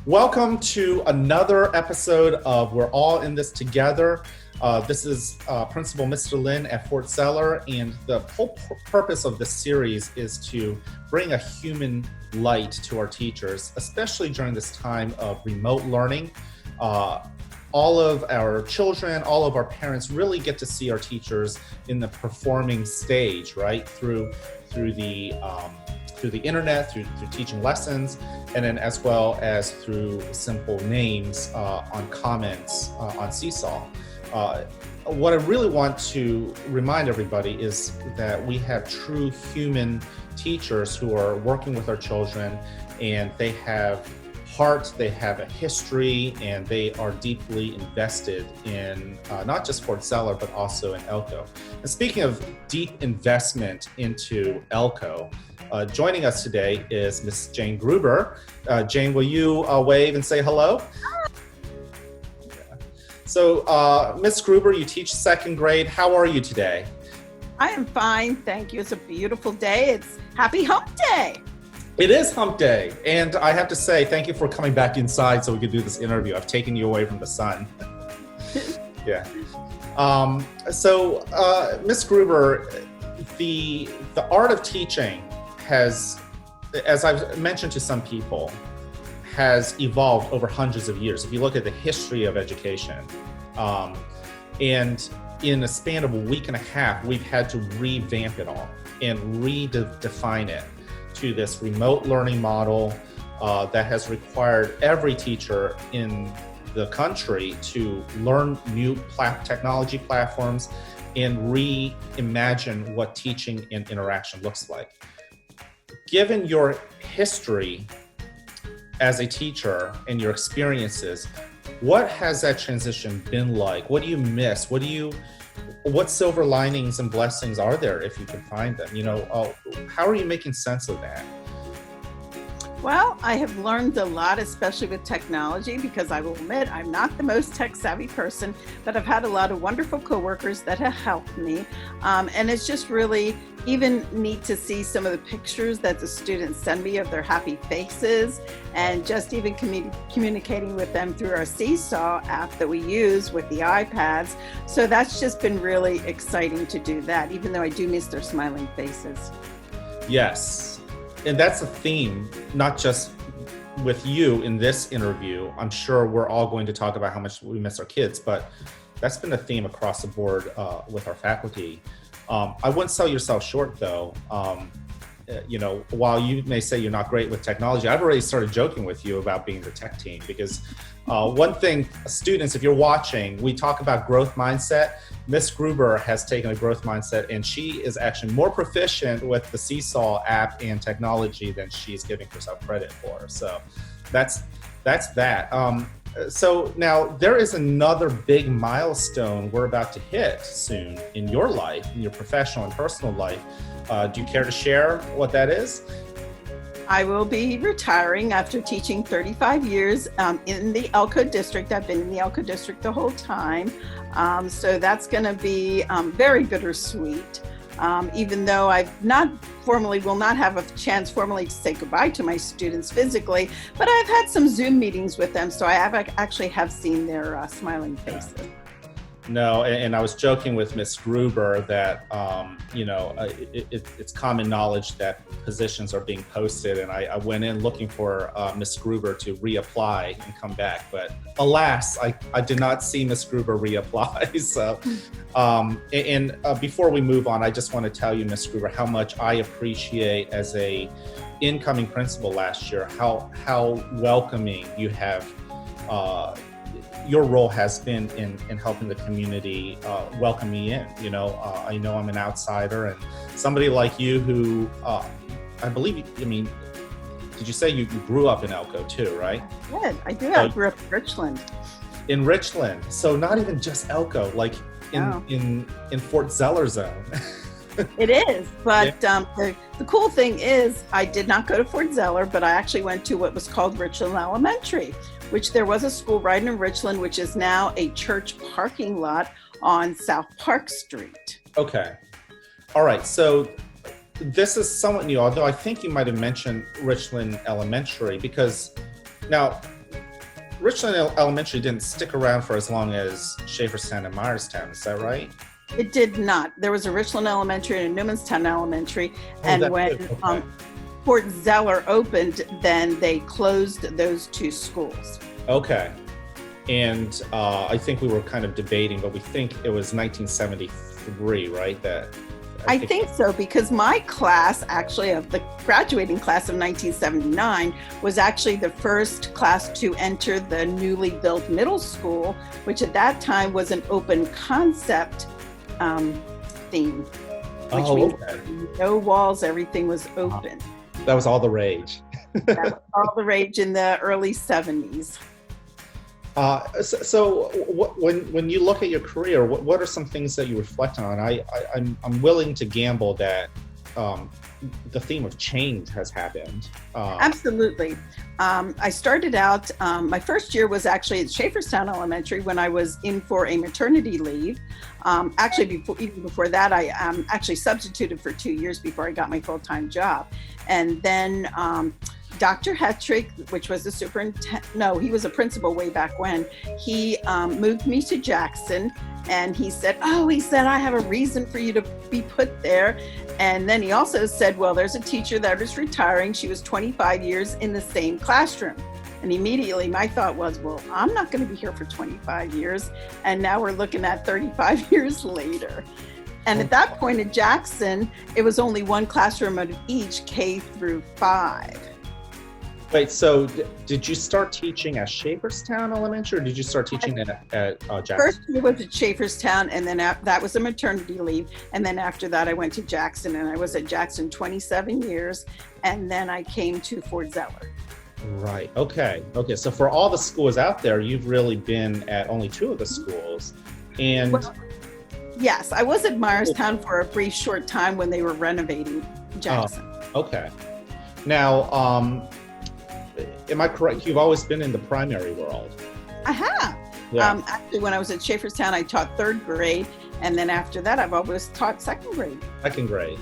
Welcome to another episode of We're All in This Together. This is Principal Mr. Lin at Fort Zeller, and the whole purpose of this series is to bring a human light to our teachers, especially during this time of remote learning. All of our children, all of our parents really get to see our teachers in the performing stage, right? Through the internet, through teaching lessons, and then as well as through simple names on comments on Seesaw. What I really want to remind everybody is that we have true human teachers who are working with our children, and they have heart, they have a history, and they are deeply invested in not just Fort Zeller, but also in Elko. And speaking of deep investment into Elko, joining us today is Miss Jane Gruber. Jane, will you wave and say hello? Yeah. So, Miss Gruber, you teach second grade. How are you today? I am fine, thank you. It's a beautiful day. It's Happy Hump Day. It is Hump Day, and I have to say thank you for coming back inside so we could do this interview. I've taken you away from the sun. Yeah. Miss Gruber, the art of teaching has, as I've mentioned to some people, has evolved over hundreds of years. If you look at the history of education, and in a span of a week and a half, we've had to revamp it all and redefine it to this remote learning model that has required every teacher in the country to learn new technology platforms and reimagine what teaching and interaction looks like. Given your history as a teacher and your experiences, what has that transition been like? What do you miss? What silver linings and blessings are there, if you can find them? How are you making sense of that? Well, I have learned a lot, especially with technology, because I will admit I'm not the most tech savvy person, but I've had a lot of wonderful coworkers that have helped me. And it's just really even neat to see some of the pictures that the students send me of their happy faces, and just even communicating with them through our Seesaw app that we use with the iPads. So that's just been really exciting to do that, even though I do miss their smiling faces. Yes. And that's a theme, not just with you in this interview. I'm sure we're all going to talk about how much we miss our kids, but that's been a theme across the board with our faculty. I wouldn't sell yourself short, though. While you may say you're not great with technology, I've already started joking with you about being the tech team, because one thing, students, if you're watching, we talk about growth mindset. Miss Gruber has taken a growth mindset, and she is actually more proficient with the Seesaw app and technology than she's giving herself credit for. So that's that. So now there is another big milestone we're about to hit soon in your life, in your professional and personal life. Do you care to share what that is? I will be retiring after teaching 35 years in the Elko district. I've been in the Elko district the whole time. So that's going to be very bittersweet. Even though will not have a chance formally to say goodbye to my students physically, but I've had some Zoom meetings with them, so I actually have seen their smiling faces. No, and I was joking with Miss Gruber that, it's common knowledge that positions are being posted, and I went in looking for Miss Gruber to reapply and come back, but alas, I did not see Miss Gruber reapply. So, before we move on, I just want to tell you, Miss Gruber, how much I appreciate as a incoming principal last year, how welcoming you have your role has been in helping the community welcome me in. I know I'm an outsider, and somebody like you who, I believe, did you say you grew up in Elko too, right? I did. I grew up in Richland. In Richland. So not even just Elko, like in Fort Zeller zone. It is, but the cool thing is I did not go to Fort Zeller, but I actually went to what was called Richland Elementary, which there was a school right in Richland, which is now a church parking lot on South Park Street. Okay. All right. So this is somewhat new, although I think you might have mentioned Richland Elementary, because now Richland Elementary didn't stick around for as long as Schaefferstown and Myerstown. Is that right? It did not. There was a Richland Elementary and a Newmanstown Elementary, Oh, and that's when good. Okay. Fort Zeller opened, then they closed those two schools. Okay. And I think we were kind of debating, but we think it was 1973, right? That I think so, because my class, actually, of the graduating class of 1979, was actually the first class to enter the newly built middle school, which at that time was an open concept theme, which means no walls, everything was open. That was all the rage. That was all the rage in the early 70s. When you look at your career, what are some things that you reflect on? I'm willing to gamble that the theme of change has happened. Absolutely. I started out, my first year was actually at Schaefferstown Elementary when I was in for a maternity leave. Even before that, I actually substituted for 2 years before I got my full-time job. And then Dr. Hetrick, which was the superintendent, he was a principal way back when, he moved me to Jackson, and he said, I have a reason for you to be put there. And then he also said, well, there's a teacher that is retiring. She was 25 years in the same classroom. And immediately my thought was, well, I'm not going to be here for 25 years. And now we're looking at 35 years later. And at that point in Jackson, it was only one classroom of each, K through 5. Wait, so did you start teaching at Schaefferstown Elementary, or did you start teaching at Jackson? First year was at Schaefferstown, and then that was a maternity leave. And then after that, I went to Jackson, and I was at Jackson 27 years. And then I came to Fort Zeller. Right. Okay. So for all the schools out there, you've really been at only 2 of the schools. And yes, I was at Myerstown for a brief short time when they were renovating Jackson. Okay. Now, am I correct? You've always been in the primary world. I have. Yeah. Actually, when I was at Schaefferstown, I taught 3rd grade. And then after that, I've always taught 2nd grade. 2nd grade.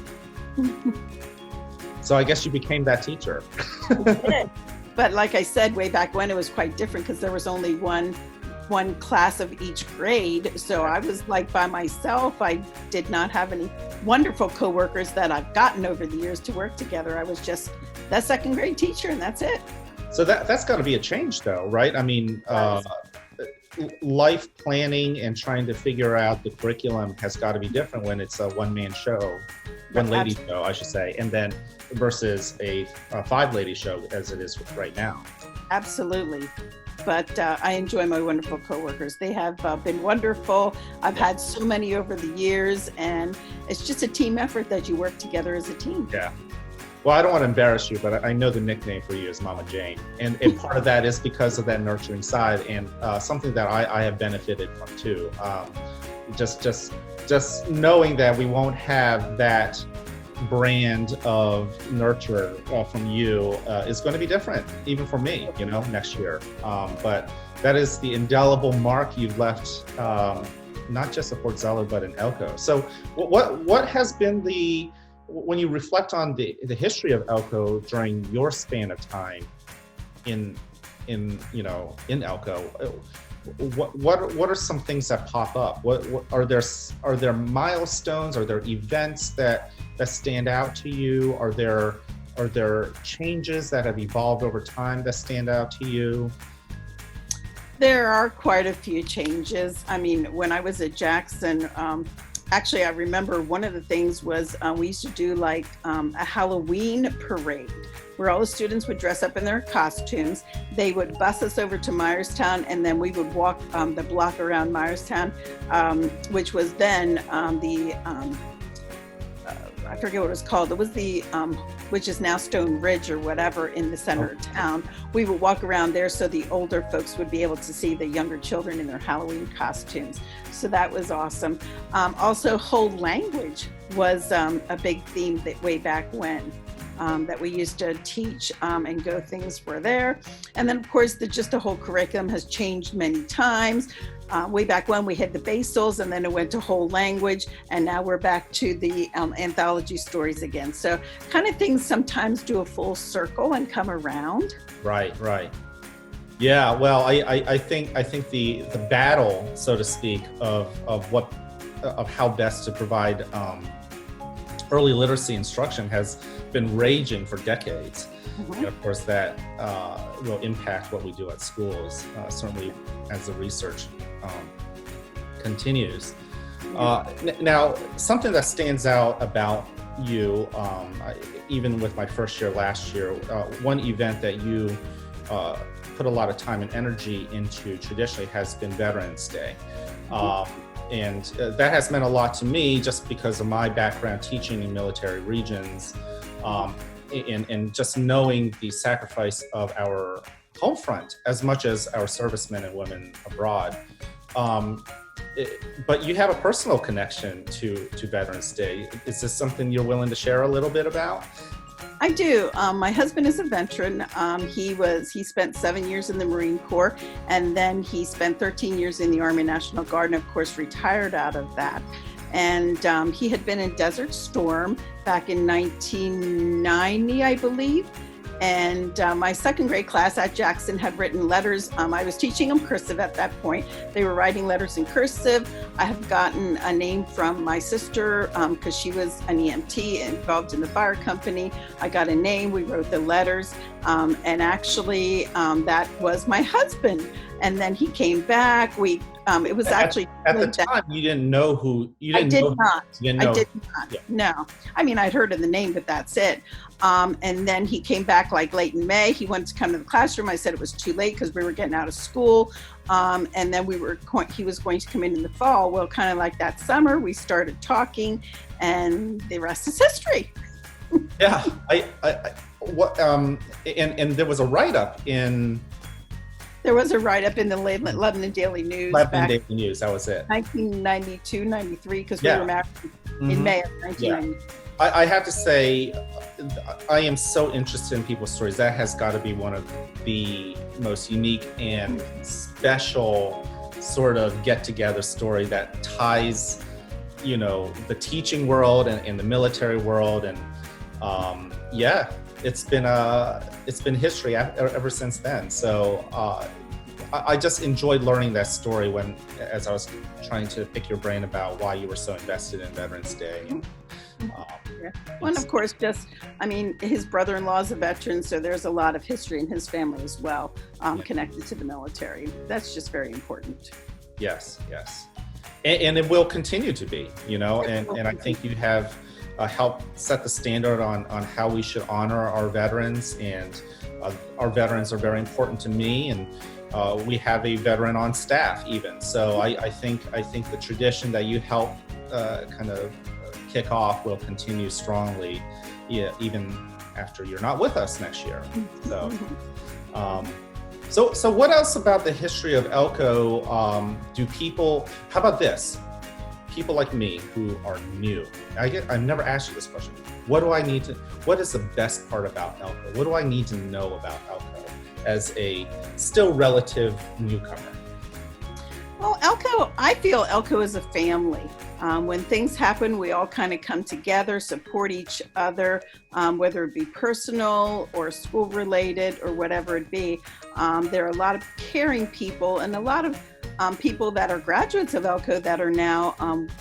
So I guess you became that teacher. I did. But like I said, way back when, it was quite different because there was only one class of each grade. So I was like by myself. I did not have any wonderful coworkers that I've gotten over the years to work together. I was just that 2nd grade teacher, and that's it. So that's got to be a change, though, right? I mean, life planning and trying to figure out the curriculum has got to be different when it's a one-man show, one-lady show, I should say, and then versus a 5-lady show as it is right now. Absolutely. But I enjoy my wonderful coworkers. They have been wonderful. I've had so many over the years, and it's just a team effort that you work together as a team. Yeah. Well, I don't want to embarrass you, but I know the nickname for you is Mama Jane. And part of that is because of that nurturing side, and something that I have benefited from too. Just knowing that we won't have that brand of nurture from you is going to be different, even for me, next year. But that is the indelible mark you've left, not just at Fort Zeller, but in Elko. So what has been when you reflect on the history of Elko during your span of time in Elko, what are some things that pop up? What are there milestones? Are there events that stand out to you? Are there changes that have evolved over time that stand out to you? There are quite a few changes. I mean, when I was at Jackson, actually, I remember one of the things was we used to do like a Halloween parade where all the students would dress up in their costumes. They would bus us over to Myerstown, and then we would walk the block around Myerstown, which was then I forget what it was called. It was which is now Stone Ridge or whatever in the center of town. We would walk around there so the older folks would be able to see the younger children in their Halloween costumes. So that was awesome. Also, whole language was a big theme way back when. That we used to teach and go things for there. And then, of course, just the whole curriculum has changed many times. Way back when we had the basals, and then it went to whole language, and now we're back to the anthology stories again. So kind of things sometimes do a full circle and come around. Right. Yeah, well, I think the battle, so to speak, of how best to provide early literacy instruction has been raging for decades. And of course, that will impact what we do at schools, certainly as the research continues. Now, something that stands out about you, even with my first year last year, one event that you put a lot of time and energy into traditionally has been Veterans Day. And that has meant a lot to me just because of my background teaching in military regions, and just knowing the sacrifice of our home front as much as our servicemen and women abroad. But you have a personal connection to Veterans Day. Is this something you're willing to share a little bit about? I do. My husband is a veteran. He spent 7 years in the Marine Corps, and then he spent 13 years in the Army National Guard, and of course retired out of that. And he had been in Desert Storm back in 1990, I believe. And my second grade class at Jackson had written letters. I was teaching them cursive at that point. They were writing letters in cursive. I have gotten a name from my sister because she was an EMT involved in the fire company. I got a name. We wrote the letters. And actually, that was my husband. And then he came back. It was actually at the time you didn't know who you didn't. I did not. Yeah. No, I mean I'd heard of the name, but that's it. And then he came back like late in May. He wanted to come to the classroom. I said it was too late because we were getting out of school. And then he was going to come in the fall. Well, kind of like that summer, we started talking, and the rest is history. Yeah, and there was a write-up in. There was a write-up in the Lebanon Daily News. Lebanon Daily News, that was it. 1992, 93, because we were married in May of 1990. Yeah. I have to say, I am so interested in people's stories. That has got to be one of the most unique and special sort of get-together story that ties, the teaching world and the military world. And it's been history ever since then. So I just enjoyed learning that story as I was trying to pick your brain about why you were so invested in Veterans Day. Well, and of course, his brother-in-law is a veteran, so there's a lot of history in his family as well, connected to the military. That's just very important. Yes. And it will continue to be, and I think you have helped set the standard on how we should honor our veterans, and our veterans are very important to me, and we have a veteran on staff even. So I think the tradition that you help kind of kick off will continue strongly, even after you're not with us next year. So what else about the history of Elko how about this? People like me who are new. I've never asked you this question. What is the best part about Elko? What do I need to know about Elko as a still relative newcomer? Well, I feel Elko is a family. When things happen, we all kind of come together, support each other, whether it be personal or school related or whatever it be. There are a lot of caring people and a lot of people that are graduates of Elko that are now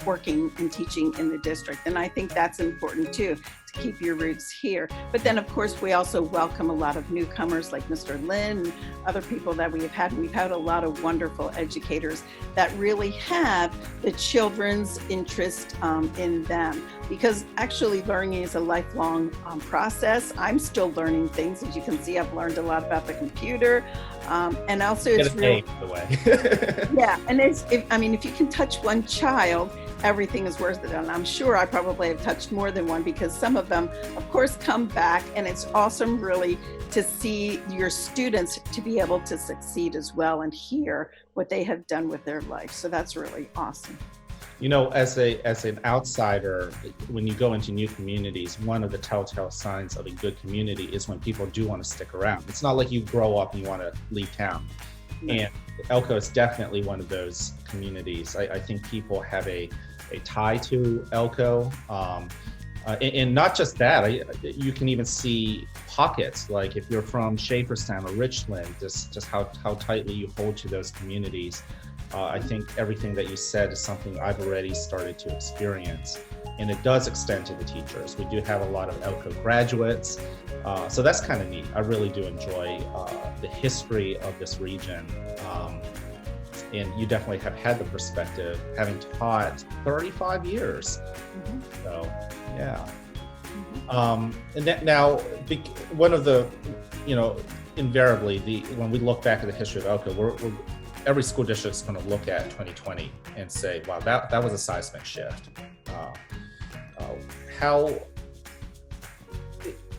working and teaching in the district. And I think that's important too, to keep your roots here. But then of course, we also welcome a lot of newcomers like Mr. Lin and other people that we have had. We've had a lot of wonderful educators that really have the children's interest in them, because actually learning is a lifelong process. I'm still learning things. As you can see, I've learned a lot about the computer. And also it's really, yeah. And if you can touch one child, everything is worth it. And I'm sure I probably have touched more than one, because some of them, of course, come back, and it's awesome really to see your students to be able to succeed as well and hear what they have done with their life. So that's really awesome. As an outsider, when you go into new communities, one of the telltale signs of a good community is when people do want to stick around. It's not like you grow up and you want to leave town. And Elko is definitely one of those communities. I think people have a tie to Elko. And not just that, you can even see pockets, like if you're from Schaeferstown or Richland, just how tightly you hold to those communities. I think everything that you said is something I've already started to experience, and it does extend to the teachers. We do have a lot of Elko graduates, so that's kind of neat. I really do enjoy the history of this region, and you definitely have had the perspective, having taught 35 years. Mm-hmm. So, yeah. Mm-hmm. And that now, one of the, invariably, when we look back at the history of Elko, every school district is going to look at 2020 and say, wow, that was a seismic shift.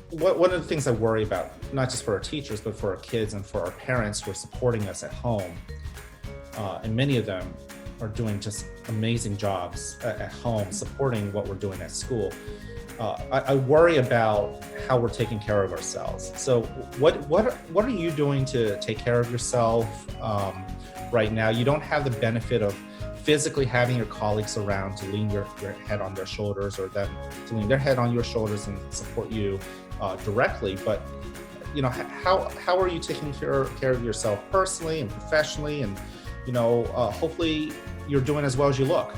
One of the things I worry about, not just for our teachers, but for our kids and for our parents who are supporting us at home, and many of them are doing just amazing jobs at home, supporting what we're doing at school. I worry about how we're taking care of ourselves. So what are you doing to take care of yourself right now? You don't have the benefit of physically having your colleagues around to lean your head on their shoulders, or them to lean their head on your shoulders and support you directly. But how are you taking care of yourself personally and professionally, and hopefully you're doing as well as you look.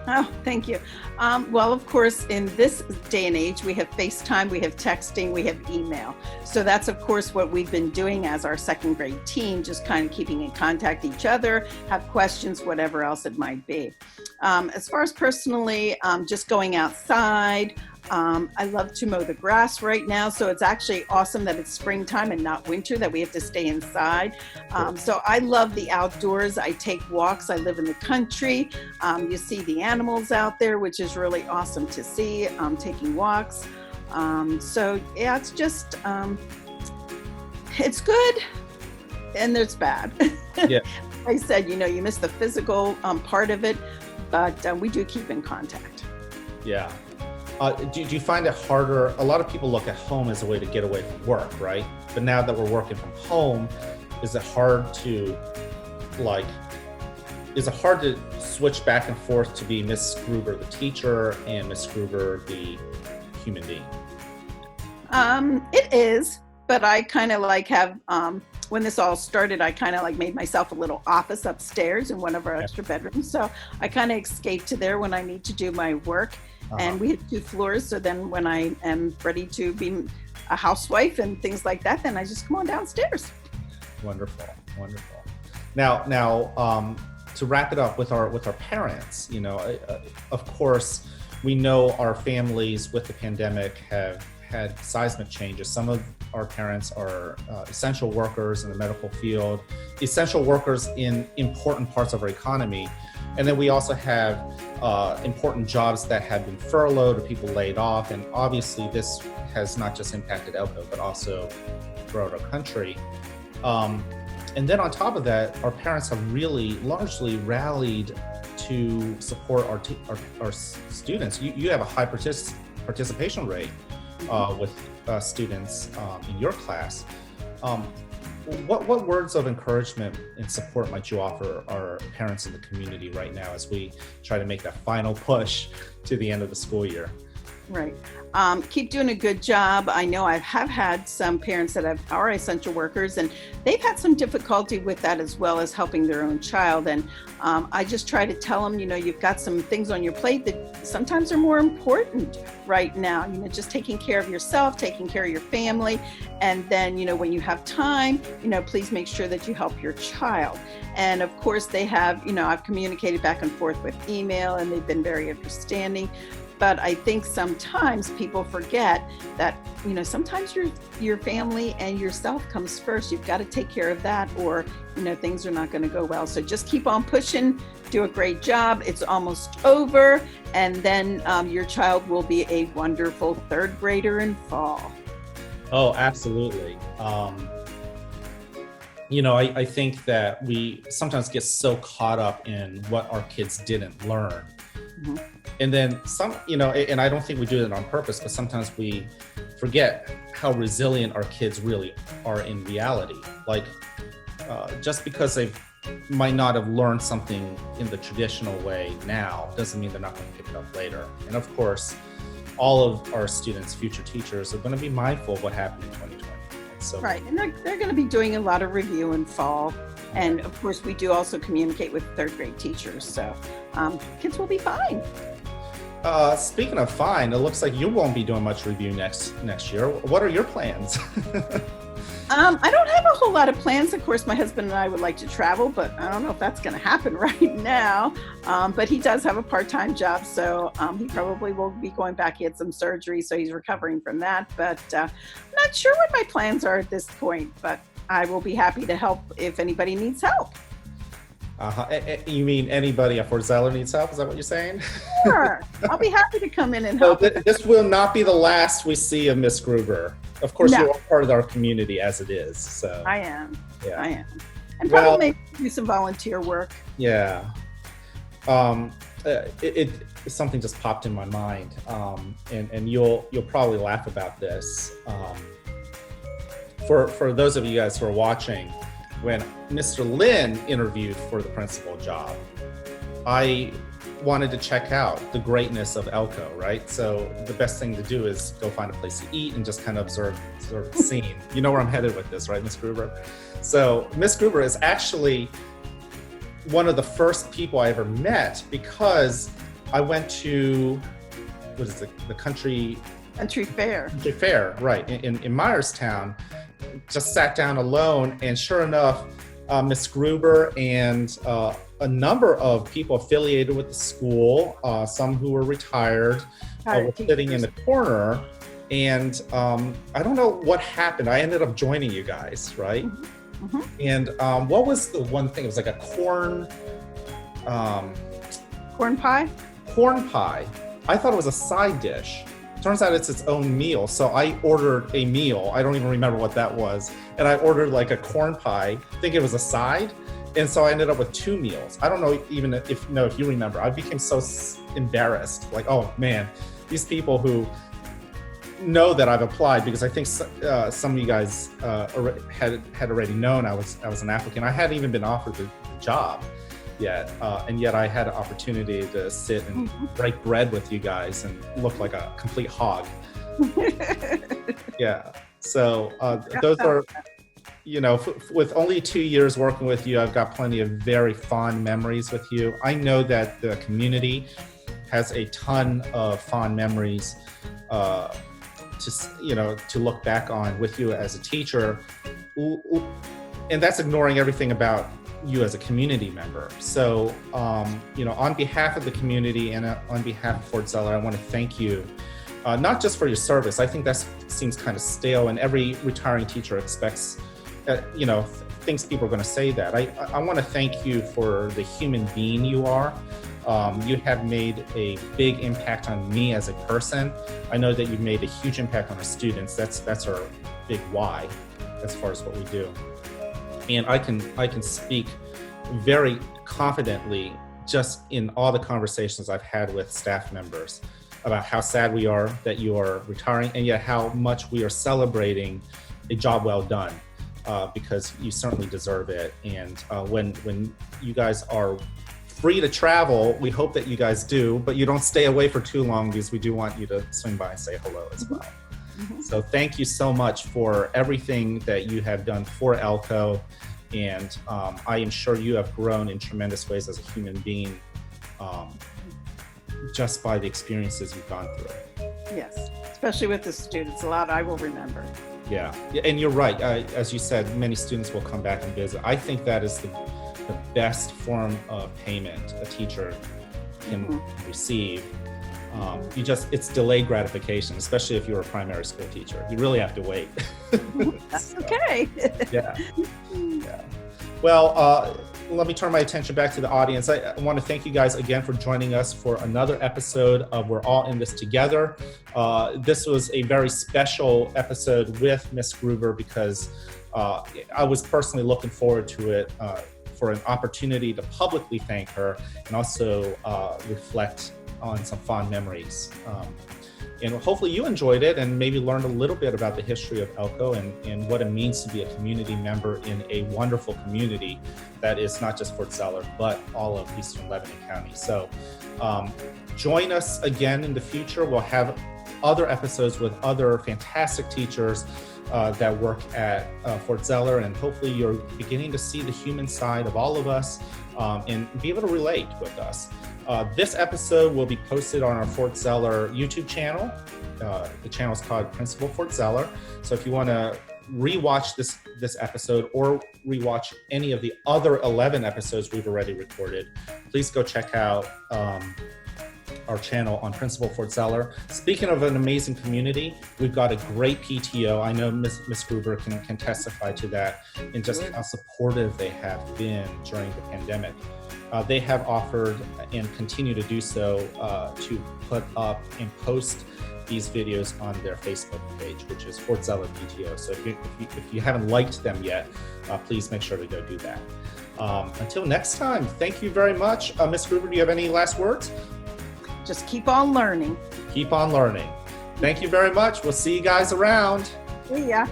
Oh, thank you. Well, of course, in this day and age, we have FaceTime, we have texting, we have email. So that's, of course, what we've been doing as our second grade team, just kind of keeping in contact each other, have questions, whatever else it might be. As far as personally, just going outside. I love to mow the grass right now, so it's actually awesome that it's springtime and not winter, that we have to stay inside. So I love the outdoors. I take walks. I live in the country. You see the animals out there, which is really awesome to see, taking walks. So yeah, it's just, it's good and there's bad. Yeah. I said, you miss the physical part of it, but we do keep in contact. Yeah. Do you find it harder? A lot of people look at home as a way to get away from work, right? But now that we're working from home, is it hard to switch back and forth to be Miss Gruber, the teacher, and Miss Gruber, the human being? It is, but I kind of have, when this all started, I kind of made myself a little office upstairs in one of our extra bedrooms. So I kind of escape to there when I need to do my work. And we had 2 floors. So then when I am ready to be a housewife and things like that, then I just come on downstairs. Wonderful. Now, to wrap it up with our parents, of course, we know our families with the pandemic have had seismic changes. Some of our parents are essential workers in the medical field, essential workers in important parts of our economy. And then we also have important jobs that have been furloughed or people laid off. And obviously this has not just impacted Elko, but also throughout our country. And then on top of that, our parents have really largely rallied to support our students. You have a high participation rate with students in your class. What words of encouragement and support might you offer our parents in the community right now as we try to make that final push to the end of the school year? Right. Keep doing a good job. I know I have had some parents that are essential workers, and they've had some difficulty with that as well as helping their own child. And I just try to tell them, you've got some things on your plate that sometimes are more important right now. Just taking care of yourself, taking care of your family. And then, when you have time, please make sure that you help your child. And of course they have, I've communicated back and forth with email, and they've been very understanding. But I think sometimes people forget that, sometimes your family and yourself comes first. You've got to take care of that, or, things are not going to go well. So just keep on pushing, do a great job. It's almost over. And then your child will be a wonderful 3rd grader in fall. Oh, absolutely. I think that we sometimes get so caught up in what our kids didn't learn. Mm-hmm. And then some, and I don't think we do it on purpose, but sometimes we forget how resilient our kids really are in reality. Just because they might not have learned something in the traditional way now doesn't mean they're not going to pick it up later. And of course, all of our students, future teachers, are going to be mindful of what happened in 2020. So, right, and they're going to be doing a lot of review in fall. And of course, we do also communicate with third grade teachers. So kids will be fine. Speaking of fine, it looks like you won't be doing much review next year. What are your plans? I don't have a whole lot of plans. Of course, my husband and I would like to travel, but I don't know if that's going to happen right now. But he does have a part-time job, so he probably will be going back. He had some surgery, so he's recovering from that. But I'm not sure what my plans are at this point, but I will be happy to help if anybody needs help. You mean anybody at Fort Zeller needs help? Is that what you're saying? Sure. I'll be happy to come in and help. So this will not be the last we see of Miss Gruber. Of course, No. You are part of our community as it is. So I am. Yeah. I am. And probably maybe do some volunteer work. Yeah. Something just popped in my mind, and you'll probably laugh about this. For those of you guys who are watching, when Mr. Lin interviewed for the principal job, I wanted to check out the greatness of Elko, right? So the best thing to do is go find a place to eat and just kind of observe the scene. You know where I'm headed with this, right, Miss Gruber? So Miss Gruber is actually one of the first people I ever met because I went to, what is it, the country fair, right, in Myerstown. Just sat down alone, and sure enough, Miss Gruber and a number of people affiliated with the school, some who were retired, were sitting in the corner. And I don't know what happened. I ended up joining you guys, right? Mm-hmm. Mm-hmm. And what was the one thing? It was like a corn pie? Corn pie. I thought it was a side dish. Turns out it's its own meal. So I ordered a meal. I don't even remember what that was. And I ordered like a corn pie, think it was a side. And so I ended up with 2 meals. I don't know even if you remember. I became so embarrassed. Like, oh man, these people who know that I've applied, because I think some of you guys had already known I was an applicant. I hadn't even been offered the job yet, and yet I had an opportunity to sit and break bread with you guys and look like a complete hog. Yeah. So those are, with only 2 years working with you, I've got plenty of very fond memories with you. I know that the community has a ton of fond memories to look back on with you as a teacher, and that's ignoring everything about you as a community member. So, on behalf of the community and on behalf of Fort Zeller, I want to thank you, not just for your service. I think that seems kind of stale, and every retiring teacher expects, thinks people are going to say that. I want to thank you for the human being you are. You have made a big impact on me as a person. I know that you've made a huge impact on our students. That's our big why as far as what we do. And I can speak very confidently just in all the conversations I've had with staff members about how sad we are that you are retiring, and yet how much we are celebrating a job well done, because you certainly deserve it. And when you guys are free to travel, we hope that you guys do, but you don't stay away for too long, because we do want you to swing by and say hello as well. Mm-hmm. So thank you so much for everything that you have done for Elko, and I am sure you have grown in tremendous ways as a human being, just by the experiences you've gone through. Yes, especially with the students, a lot I will remember. Yeah, and you're right. As you said, many students will come back and visit. I think that is the best form of payment a teacher can receive. It's delayed gratification, especially if you're a primary school teacher. You really have to wait. That's okay. Yeah. Well, let me turn my attention back to the audience. I want to thank you guys again for joining us for another episode of We're All in This Together. This was a very special episode with Miss Gruber, because I was personally looking forward to it, for an opportunity to publicly thank her and also reflect on some fond memories. And hopefully you enjoyed it and maybe learned a little bit about the history of Elko and what it means to be a community member in a wonderful community that is not just Fort Zeller, but all of Eastern Lebanon County. So join us again in the future. We'll have other episodes with other fantastic teachers that work at Fort Zeller, and hopefully you're beginning to see the human side of all of us and be able to relate with us. This episode will be posted on our Fort Zeller YouTube channel. The channel is called Principal Fort Zeller. So if you want to rewatch this episode or rewatch any of the other 11 episodes we've already recorded, please go check out our channel on Principal Fort Zeller. Speaking of an amazing community, we've got a great PTO. I know Miss Gruber can testify to that, and just how supportive they have been during the pandemic. They have offered and continue to do so to put up and post these videos on their Facebook page, which is Fort Zeller PTO. So if you haven't liked them yet, please make sure to go do that. Until next time, thank you very much. Ms. Gruber, do you have any last words? Just keep on learning. Keep on learning. Thank you very much. We'll see you guys around. See ya.